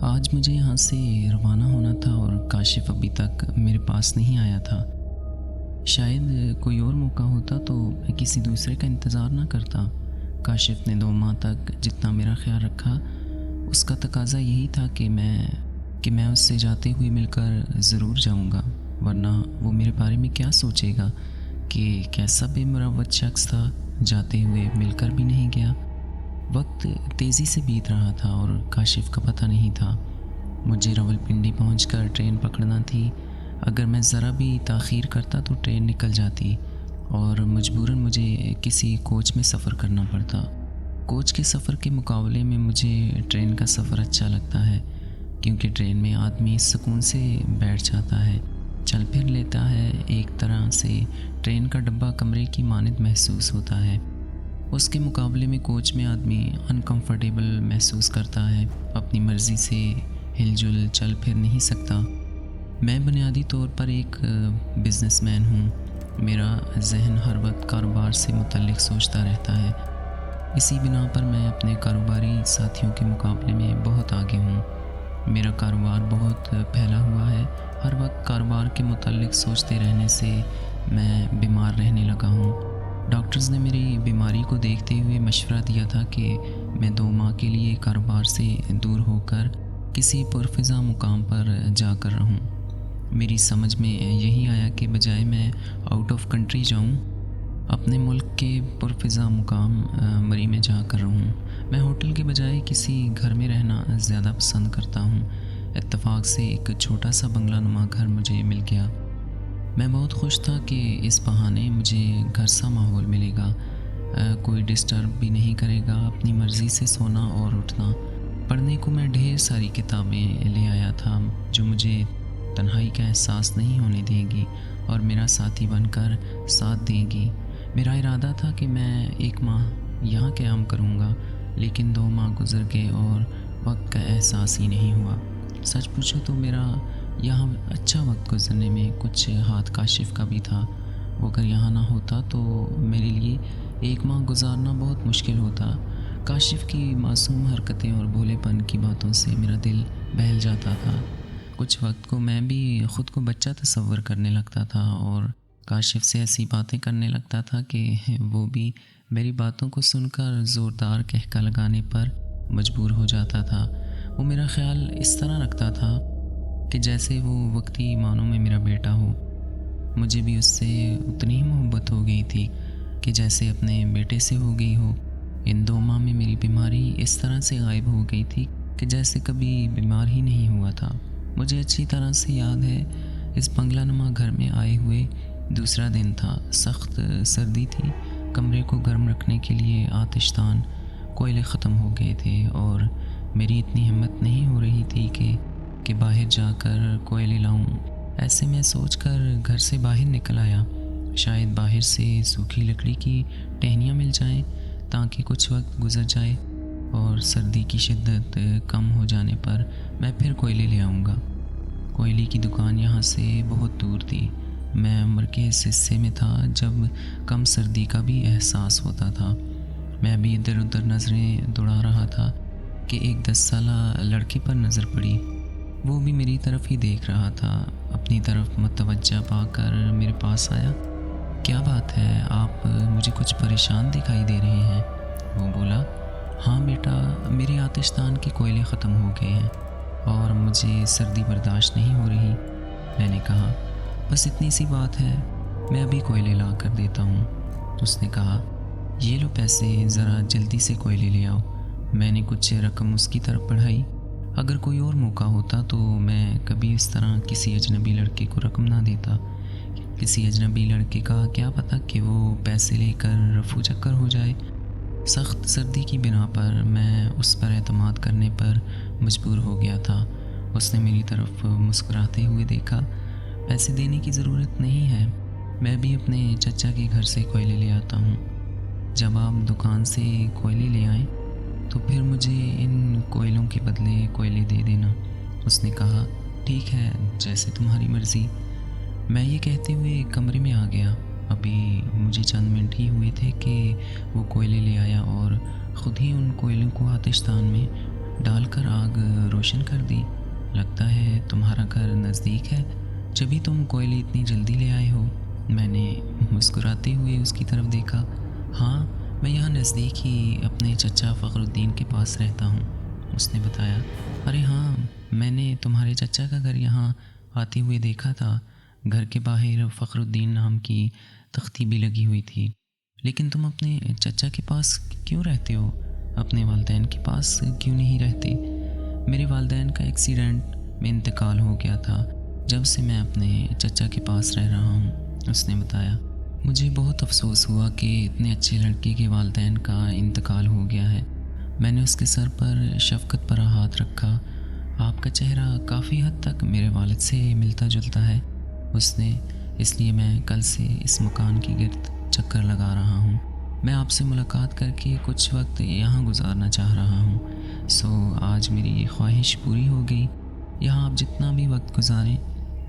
آج مجھے یہاں سے روانہ ہونا تھا اور کاشف ابھی تک میرے پاس نہیں آیا تھا۔ شاید کوئی اور موقع ہوتا تو میں کسی دوسرے کا انتظار نہ کرتا۔ کاشف نے 2 ماہ تک جتنا میرا خیال رکھا، اس کا تقاضا یہی تھا کہ میں اس سے جاتے ہوئے مل کر ضرور جاؤں گا، ورنہ وہ میرے بارے میں کیا سوچے گا کہ کیسا بے مروت شخص تھا، جاتے ہوئے مل کر بھی نہیں گیا۔ وقت تیزی سے بیت رہا تھا اور کاشف کا پتہ نہیں تھا۔ مجھے راولپنڈی پہنچ کر ٹرین پکڑنا تھی۔ اگر میں ذرا بھی تاخیر کرتا تو ٹرین نکل جاتی اور مجبوراً مجھے کسی کوچ میں سفر کرنا پڑتا۔ کوچ کے سفر کے مقابلے میں مجھے ٹرین کا سفر اچھا لگتا ہے، کیونکہ ٹرین میں آدمی سکون سے بیٹھ جاتا ہے، چل پھر لیتا ہے، ایک طرح سے ٹرین کا ڈبہ کمرے کی مانند محسوس ہوتا ہے۔ اس کے مقابلے میں کوچ میں آدمی انکمفرٹیبل محسوس کرتا ہے، اپنی مرضی سے ہل جل چل پھر نہیں سکتا۔ میں بنیادی طور پر ایک بزنس مین ہوں۔ میرا ذہن ہر وقت کاروبار سے متعلق سوچتا رہتا ہے۔ اسی بنا پر میں اپنے کاروباری ساتھیوں کے مقابلے میں بہت آگے ہوں۔ میرا کاروبار بہت پھیلا ہوا ہے۔ ہر وقت کاروبار کے متعلق سوچتے رہنے سے میں بیمار رہنے لگا ہوں۔ ڈاکٹرز نے میری بیماری کو دیکھتے ہوئے مشورہ دیا تھا کہ میں 2 ماہ کے لیے کاروبار سے دور ہو کر کسی پرفضا مقام پر جا کر رہوں۔ میری سمجھ میں یہی آیا کہ بجائے میں آؤٹ آف کنٹری جاؤں، اپنے ملک کے پرفضا مقام مری میں جا کر رہوں۔ میں ہوٹل کے بجائے کسی گھر میں رہنا زیادہ پسند کرتا ہوں۔ اتفاق سے ایک چھوٹا سا بنگلہ نما گھر مجھے مل گیا۔ میں بہت خوش تھا کہ اس بہانے مجھے گھر سا ماحول ملے گا، کوئی ڈسٹرب بھی نہیں کرے گا، اپنی مرضی سے سونا اور اٹھنا۔ پڑھنے کو میں ڈھیر ساری کتابیں لے آیا تھا جو مجھے تنہائی کا احساس نہیں ہونے دیں گی اور میرا ساتھی بن کر ساتھ دیں گی۔ میرا ارادہ تھا کہ میں 1 ماہ یہاں قیام کروں گا، لیکن 2 ماہ گزر گئے اور وقت کا احساس ہی نہیں ہوا۔ سچ پوچھو تو میرا یہاں اچھا وقت گزرنے میں کچھ ہاتھ کاشف کا بھی تھا۔ وہ اگر یہاں نہ ہوتا تو میرے لیے 1 ماہ گزارنا بہت مشکل ہوتا۔ کاشف کی معصوم حرکتیں اور بھولے پن کی باتوں سے میرا دل بہل جاتا تھا۔ کچھ وقت کو میں بھی خود کو بچہ تصور کرنے لگتا تھا اور کاشف سے ایسی باتیں کرنے لگتا تھا کہ وہ بھی میری باتوں کو سن کر زوردار کہکا لگانے پر مجبور ہو جاتا تھا۔ وہ میرا خیال اس طرح رکھتا تھا کہ جیسے وہ وقتی معنوں میں میرا بیٹا ہو۔ مجھے بھی اس سے اتنی ہی محبت ہو گئی تھی کہ جیسے اپنے بیٹے سے ہو گئی ہو۔ ان 2 ماہ میں میری بیماری اس طرح سے غائب ہو گئی تھی کہ جیسے کبھی بیمار ہی نہیں ہوا تھا۔ مجھے اچھی طرح سے یاد ہے، اس بنگلہ نما گھر میں آئے ہوئے دوسرا دن تھا۔ سخت سردی تھی، کمرے کو گرم رکھنے کے لیے آتش دان کوئلے ختم ہو گئے تھے اور میری اتنی ہمت نہیں ہو رہی تھی کہ باہر جا کر کوئلے لاؤں۔ ایسے میں سوچ کر گھر سے باہر نکل آیا، شاید باہر سے سوکھی لکڑی کی ٹہنیاں مل جائیں تاکہ کچھ وقت گزر جائے اور سردی کی شدت کم ہو جانے پر میں پھر کوئلے لے آؤں گا۔ کوئلے کی دکان یہاں سے بہت دور تھی۔ میں عمر کے اس حصے میں تھا جب کم سردی کا بھی احساس ہوتا تھا۔ میں بھی ادھر ادھر نظریں دوڑا رہا تھا کہ ایک 10 سالہ لڑکے پر نظر پڑی۔ وہ بھی میری طرف ہی دیکھ رہا تھا۔ اپنی طرف متوجہ پا کر میرے پاس آیا۔ کیا بات ہے، آپ مجھے کچھ پریشان دکھائی دے رہے ہیں؟ وہ بولا۔ ہاں بیٹا، میرے آتش دان کے کوئلے ختم ہو گئے ہیں اور مجھے سردی برداشت نہیں ہو رہی۔ میں نے کہا، بس اتنی سی بات ہے، میں ابھی کوئلے لا کر دیتا ہوں۔ اس نے کہا، یہ لو پیسے، ذرا جلدی سے کوئلے لے آؤ۔ میں نے کچھ رقم اس کی طرف بڑھائی۔ اگر کوئی اور موقع ہوتا تو میں کبھی اس طرح کسی اجنبی لڑکے کو رقم نہ دیتا۔ کسی اجنبی لڑکے کا کیا پتہ کہ وہ پیسے لے کر رفو چکر ہو جائے۔ سخت سردی کی بنا پر میں اس پر اعتماد کرنے پر مجبور ہو گیا تھا۔ اس نے میری طرف مسکراتے ہوئے دیکھا۔ پیسے دینے کی ضرورت نہیں ہے، میں بھی اپنے چچا کے گھر سے کوئلے لے آتا ہوں۔ جب آپ دکان سے کوئلے لے آئیں تو پھر مجھے ان کوئلوں کے بدلے کوئلے دے دینا۔ اس نے کہا، ٹھیک ہے، جیسے تمہاری مرضی۔ میں یہ کہتے ہوئے کمرے میں آ گیا۔ ابھی مجھے چند منٹ ہی ہوئے تھے کہ وہ کوئلے لے آیا اور خود ہی ان کوئلوں کو آتش دان میں ڈال کر آگ روشن کر دی۔ لگتا ہے تمہارا گھر نزدیک ہے، جبھی تم کوئلے اتنی جلدی لے آئے ہو۔ میں نے مسکراتے ہوئے اس کی طرف دیکھا۔ ہاں، میں یہاں نزدیک ہی اپنے چچا فخر الدین کے پاس رہتا ہوں، اس نے بتایا۔ ارے ہاں، میں نے تمہارے چچا کا گھر یہاں آتے ہوئے دیکھا تھا۔ گھر کے باہر فخر الدین نام کی تختی بھی لگی ہوئی تھی۔ لیکن تم اپنے چچا کے پاس کیوں رہتے ہو؟ اپنے والدین کے پاس کیوں نہیں رہتے؟ میرے والدین کا ایکسیڈنٹ میں انتقال ہو گیا تھا، جب سے میں اپنے چچا کے پاس رہ رہا ہوں، اس نے بتایا۔ مجھے بہت افسوس ہوا کہ اتنے اچھے لڑکے کے والدین کا انتقال ہو گیا ہے۔ میں نے اس کے سر پر شفقت پر ہاتھ رکھا۔ آپ کا چہرہ کافی حد تک میرے والد سے ملتا جلتا ہے، اس نے، اس لیے میں کل سے اس مکان کی گرد چکر لگا رہا ہوں۔ میں آپ سے ملاقات کر کے کچھ وقت یہاں گزارنا چاہ رہا ہوں، سو آج میری یہ خواہش پوری ہو گئی۔ یہاں آپ جتنا بھی وقت گزاریں،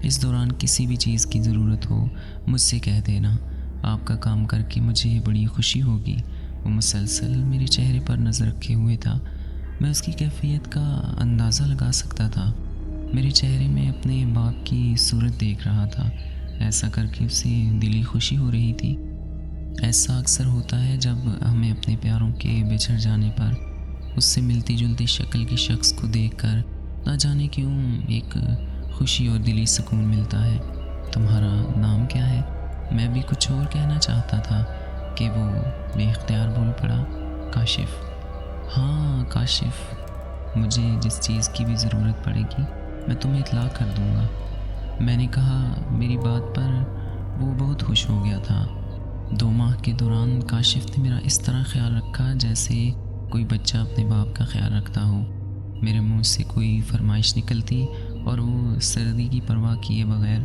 اس دوران کسی بھی چیز کی ضرورت ہو مجھ سے کہہ دینا۔ آپ کا کام کر کے مجھے بڑی خوشی ہوگی۔ وہ مسلسل میرے چہرے پر نظر رکھے ہوئے تھا۔ میں اس کی کیفیت کا اندازہ لگا سکتا تھا۔ میرے چہرے میں اپنے باپ کی صورت دیکھ رہا تھا۔ ایسا کر کے اسے دلی خوشی ہو رہی تھی۔ ایسا اکثر ہوتا ہے جب ہمیں اپنے پیاروں کے بچھڑ جانے پر اس سے ملتی جلتی شکل کے شخص کو دیکھ کر نہ جانے کیوں ایک خوشی اور دلی سکون ملتا ہے۔ تمہارا نام کیا ہے؟ میں بھی کچھ اور کہنا چاہتا تھا کہ وہ بے اختیار بول پڑا۔ کاشف۔ ہاں کاشف، مجھے جس چیز کی بھی ضرورت پڑے گی میں تمہیں اطلاع کر دوں گا۔ میں نے کہا۔ میری بات پر وہ بہت خوش ہو گیا تھا۔ 2 ماہ کے دوران کاشف نے میرا اس طرح خیال رکھا جیسے کوئی بچہ اپنے باپ کا خیال رکھتا ہو۔ میرے منہ سے کوئی فرمائش نکلتی اور وہ سردی کی پرواہ کیے بغیر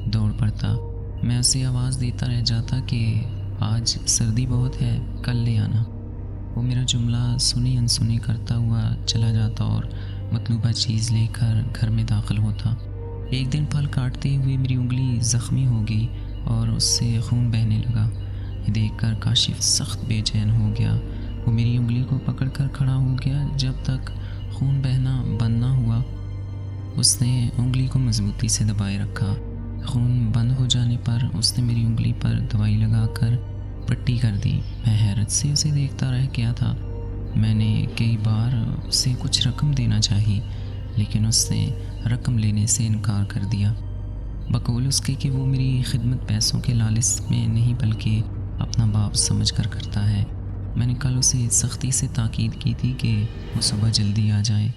دوڑ پڑتا۔ میں اسے آواز دیتا رہ جاتا کہ آج سردی بہت ہے، کل لے آنا۔ وہ میرا جملہ سنی انسنی کرتا ہوا چلا جاتا اور مطلوبہ چیز لے کر گھر میں داخل ہوتا۔ ایک دن پھل کاٹتے ہوئے میری انگلی زخمی ہو گئی اور اس سے خون بہنے لگا۔ یہ دیکھ کر کاشف سخت بے چین ہو گیا۔ وہ میری انگلی کو پکڑ کر کھڑا ہو گیا۔ جب تک خون بہنا بند نہ ہوا اس نے انگلی کو مضبوطی سے دبائے رکھا۔ خون بند ہو جانے پر اس نے میری انگلی پر دوائی لگا کر پٹی کر دی۔ میں حیرت سے اسے دیکھتا رہ گیا تھا۔ میں نے کئی بار اسے کچھ رقم دینا چاہی، لیکن اس نے رقم لینے سے انکار کر دیا، بقول اس کے کہ وہ میری خدمت پیسوں کے لالچ میں نہیں بلکہ اپنا باپ سمجھ کر کرتا ہے۔ میں نے کل اسے سختی سے تاکید کی تھی کہ وہ صبح جلدی آ جائے،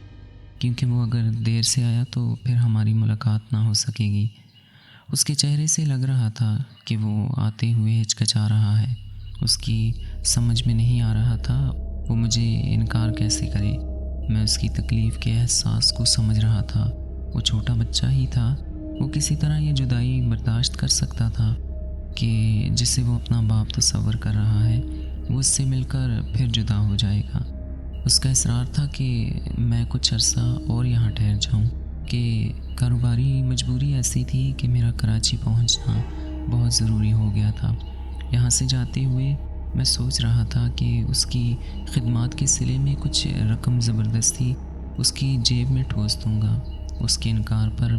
کیونکہ وہ اگر دیر سے آیا تو پھر ہماری ملاقات نہ ہو سکے گی۔ اس کے چہرے سے لگ رہا تھا کہ وہ آتے ہوئے ہچکچا رہا ہے۔ اس کی سمجھ میں نہیں آ رہا تھا وہ مجھے انکار کیسے کرے۔ میں اس کی تکلیف کے احساس کو سمجھ رہا تھا۔ وہ چھوٹا بچہ ہی تھا، وہ کسی طرح یہ جدائی برداشت کر سکتا تھا کہ جسے وہ اپنا باپ تصور کر رہا ہے وہ اس سے مل کر پھر جدا ہو جائے گا۔ اس کا اصرار تھا کہ میں کچھ عرصہ اور یہاں ٹھہر جاؤں، کہ کاروباری مجبوری ایسی تھی کہ میرا کراچی پہنچنا بہت ضروری ہو گیا تھا۔ یہاں سے جاتے ہوئے میں سوچ رہا تھا کہ اس کی خدمات کے صلے میں کچھ رقم زبردستی اس کی جیب میں ٹھوس دوں گا۔ اس کے انکار پر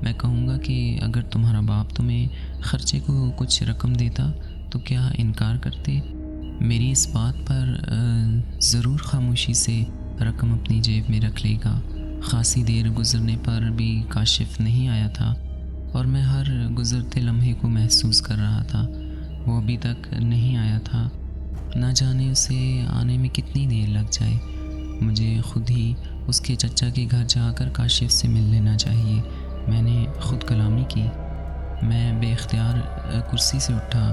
میں کہوں گا کہ اگر تمہارا باپ تمہیں خرچے کو کچھ رقم دیتا تو کیا انکار کرتے؟ میری اس بات پر ضرور خاموشی سے رقم اپنی جیب میں رکھ لے گا۔ خاصی دیر گزرنے پر بھی کاشف نہیں آیا تھا اور میں ہر گزرتے لمحے کو محسوس کر رہا تھا۔ وہ ابھی تک نہیں آیا تھا، نہ جانے اسے آنے میں کتنی دیر لگ جائے۔ مجھے خود ہی اس کے چچا کے گھر جا کر کاشف سے مل لینا چاہیے۔ میں نے خود کلامی کی۔ میں بے اختیار کرسی سے اٹھا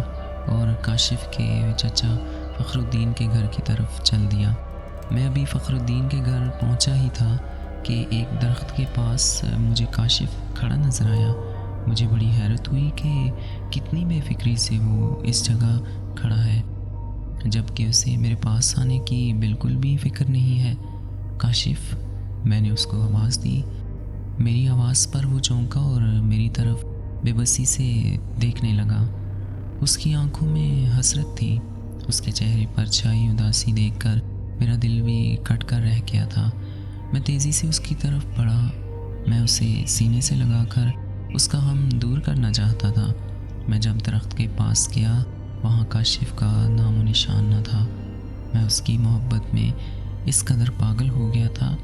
اور کاشف کے چچا فخر الدین کے گھر کی طرف چل دیا۔ میں ابھی فخر الدین کے گھر پہنچا ہی تھا کہ ایک درخت کے پاس مجھے کاشف کھڑا نظر آیا۔ مجھے بڑی حیرت ہوئی کہ کتنی بے فکری سے وہ اس جگہ کھڑا ہے، جبکہ اسے میرے پاس آنے کی بالکل بھی فکر نہیں ہے۔ کاشف، میں نے اس کو آواز دی۔ میری آواز پر وہ چونکا اور میری طرف بے بسی سے دیکھنے لگا۔ اس کی آنکھوں میں حسرت تھی۔ اس کے چہرے پر چھائی اداسی دیکھ کر میرا دل بھی کٹ کر رہ گیا تھا۔ میں تیزی سے اس کی طرف بڑھا، میں اسے سینے سے لگا کر اس کا غم دور کرنا چاہتا تھا۔ میں جب درخت کے پاس گیا، وہاں کاشف کا نام و نشان نہ تھا۔ میں اس کی محبت میں اس قدر پاگل ہو گیا تھا،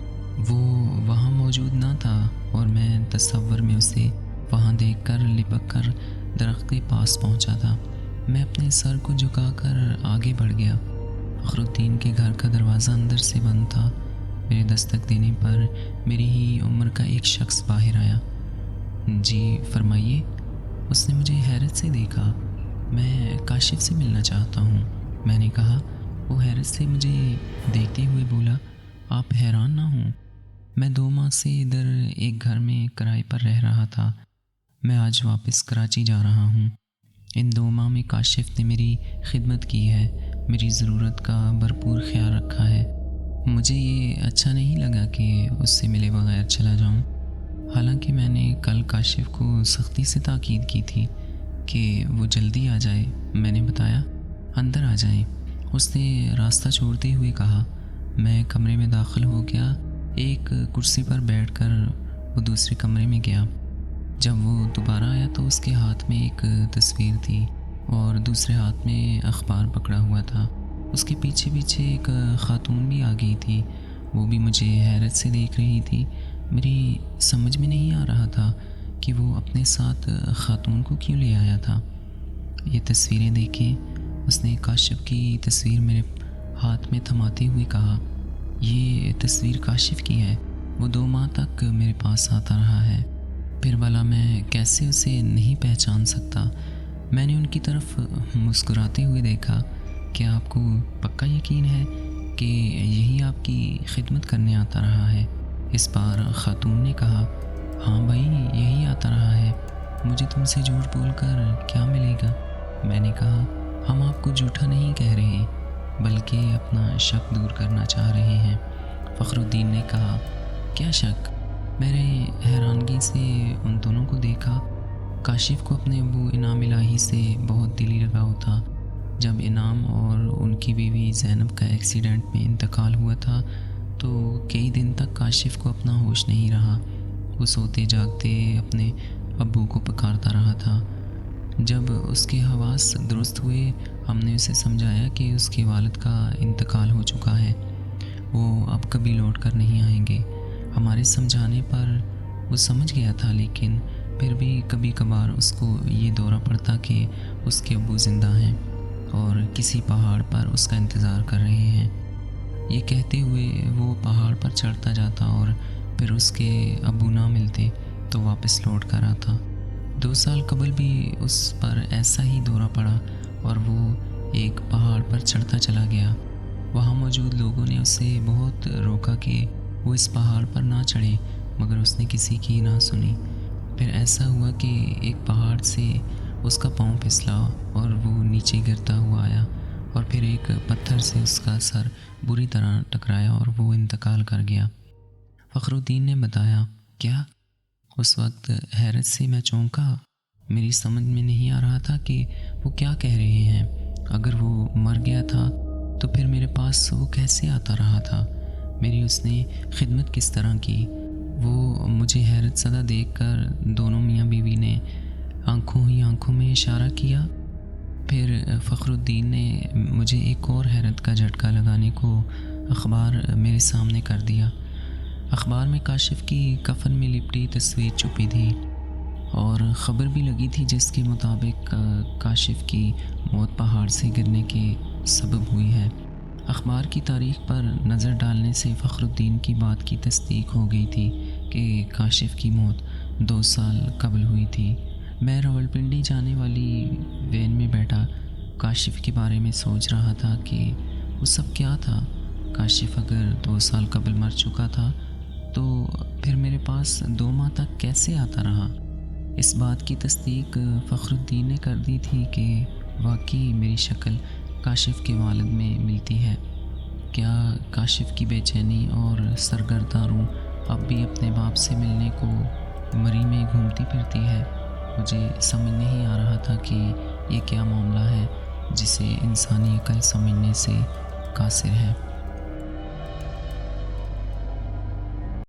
وہ وہاں موجود نہ تھا اور میں تصور میں اسے وہاں دیکھ کر لپک کر درخت کے پاس پہنچا تھا۔ میں اپنے سر کو جھکا کر آگے بڑھ گیا۔ فخر الدین کے گھر کا دروازہ اندر سے بند تھا۔ میرے دستک دینے پر میری ہی عمر کا ایک شخص باہر آیا۔ جی فرمائیے، اس نے مجھے حیرت سے دیکھا۔ میں کاشف سے ملنا چاہتا ہوں، میں نے کہا۔ وہ حیرت سے مجھے دیکھتے ہوئے بولا، آپ حیران نہ ہوں، میں 2 ماہ سے ادھر ایک گھر میں کرائے پر رہ رہا تھا، میں آج واپس کراچی جا رہا ہوں۔ ان 2 ماہ میں کاشف نے میری خدمت کی ہے، میری ضرورت کا بھرپور خیال رکھا ہے۔ مجھے یہ اچھا نہیں لگا کہ اس سے ملے بغیر چلا جاؤں، حالانکہ میں نے کل کاشف کو سختی سے تاکید کی تھی کہ وہ جلدی آ جائے۔ میں نے بتایا، اندر آ جائیں، اس نے راستہ چھوڑتے ہوئے کہا۔ میں کمرے میں داخل ہو گیا، ایک کرسی پر بیٹھ کر وہ دوسرے کمرے میں گیا۔ جب وہ دوبارہ آیا تو اس کے ہاتھ میں ایک تصویر تھی اور دوسرے ہاتھ میں اخبار پکڑا ہوا تھا۔ اس کے پیچھے پیچھے ایک خاتون بھی آ گئی تھی، وہ بھی مجھے حیرت سے دیکھ رہی تھی۔ میری سمجھ میں نہیں آ رہا تھا کہ وہ اپنے ساتھ خاتون کو کیوں لے آیا تھا۔ یہ تصویریں دیکھیں، اس نے کاشف کی تصویر میرے ہاتھ میں تھماتے ہوئے کہا۔ یہ تصویر کاشف کی ہے، وہ 2 ماہ تک میرے پاس آتا رہا ہے، پھر بھلا میں کیسے اسے نہیں پہچان سکتا۔ میں نے ان کی طرف مسکراتے ہوئے دیکھا۔ کیا آپ کو پکا یقین ہے کہ یہی آپ کی خدمت کرنے آتا رہا ہے؟ اس بار خاتون نے کہا۔ ہاں بھائی، یہی آتا رہا ہے، مجھے تم سے جھوٹ بول کر کیا ملے گا؟ میں نے کہا، ہم آپ کو جھوٹا نہیں کہہ رہے، بلکہ اپنا شک دور کرنا چاہ رہے ہیں۔ فخر الدین نے کہا، کیا شک؟ میں نے حیرانگی سے ان دونوں کو دیکھا۔ کاشف کو اپنے ابو انعام الہی سے بہت دلی لگاؤ تھا۔ جب انعام اور ان کی بیوی زینب کا ایکسیڈنٹ میں انتقال ہوا تھا تو کئی دن تک کاشف کو اپنا ہوش نہیں رہا۔ وہ سوتے جاگتے اپنے ابو کو پکارتا رہا تھا۔ جب اس کے حواس درست ہوئے، ہم نے اسے سمجھایا کہ اس کے والد کا انتقال ہو چکا ہے، وہ اب کبھی لوٹ کر نہیں آئیں گے۔ ہمارے سمجھانے پر وہ سمجھ گیا تھا، لیکن پھر بھی کبھی کبھار اس کو یہ دورہ پڑتا کہ اس کے ابو زندہ ہیں اور کسی پہاڑ پر اس کا انتظار کر رہے ہیں۔ یہ کہتے ہوئے وہ پہاڑ پر چڑھتا جاتا اور پھر اس کے ابو نہ ملتے تو واپس لوٹ کر آتا۔ 2 سال قبل بھی اس پر ایسا ہی دورہ پڑا اور وہ ایک پہاڑ پر چڑھتا چلا گیا۔ وہاں موجود لوگوں نے اسے بہت روکا کہ وہ اس پہاڑ پر نہ چڑھے، مگر اس نے کسی کی نہ سنی۔ پھر ایسا ہوا کہ ایک پہاڑ سے اس کا پاؤں پھسلا اور وہ نیچے گرتا ہوا آیا، اور پھر ایک پتھر سے اس کا سر بری طرح ٹکرایا اور وہ انتقال کر گیا۔ فخر الدین نے بتایا۔ کیا؟ اس وقت حیرت سے میں چونکا۔ میری سمجھ میں نہیں آ رہا تھا کہ وہ کیا کہہ رہے ہیں۔ اگر وہ مر گیا تھا تو پھر میرے پاس وہ کیسے آتا رہا تھا؟ میری اس نے خدمت کس طرح کی؟ وہ مجھے حیرت زدہ دیکھ کر دونوں میاں بیوی نے آنکھوں ہی آنکھوں میں اشارہ کیا۔ پھر فخر الدین نے مجھے ایک اور حیرت کا جھٹکا لگانے کو اخبار میرے سامنے کر دیا۔ اخبار میں کاشف کی کفن میں لپٹی تصویر چھپی تھی اور خبر بھی لگی تھی جس کے مطابق کاشف کی موت پہاڑ سے گرنے کے سبب ہوئی ہے۔ اخبار کی تاریخ پر نظر ڈالنے سے فخر الدین کی بات کی تصدیق ہو گئی تھی کہ کاشف کی موت 2 سال قبل ہوئی تھی۔ میں راولپنڈی جانے والی وین میں بیٹھا کاشف کے بارے میں سوچ رہا تھا کہ وہ سب کیا تھا۔ کاشف اگر 2 سال قبل مر چکا تھا تو پھر میرے پاس 2 ماہ تک کیسے آتا رہا؟ اس بات کی تصدیق فخر الدین نے کر دی تھی کہ واقعی میری شکل کاشف کے والد میں ملتی ہے۔ کیا کاشف کی بے چینی اور سرگرداں روح اب بھی اپنے باپ سے ملنے کو مری میں گھومتی پھرتی ہے؟ مجھے سمجھ نہیں آ رہا تھا کہ یہ کیا معاملہ ہے جسے انسانی عقل سمجھنے سے قاصر ہے۔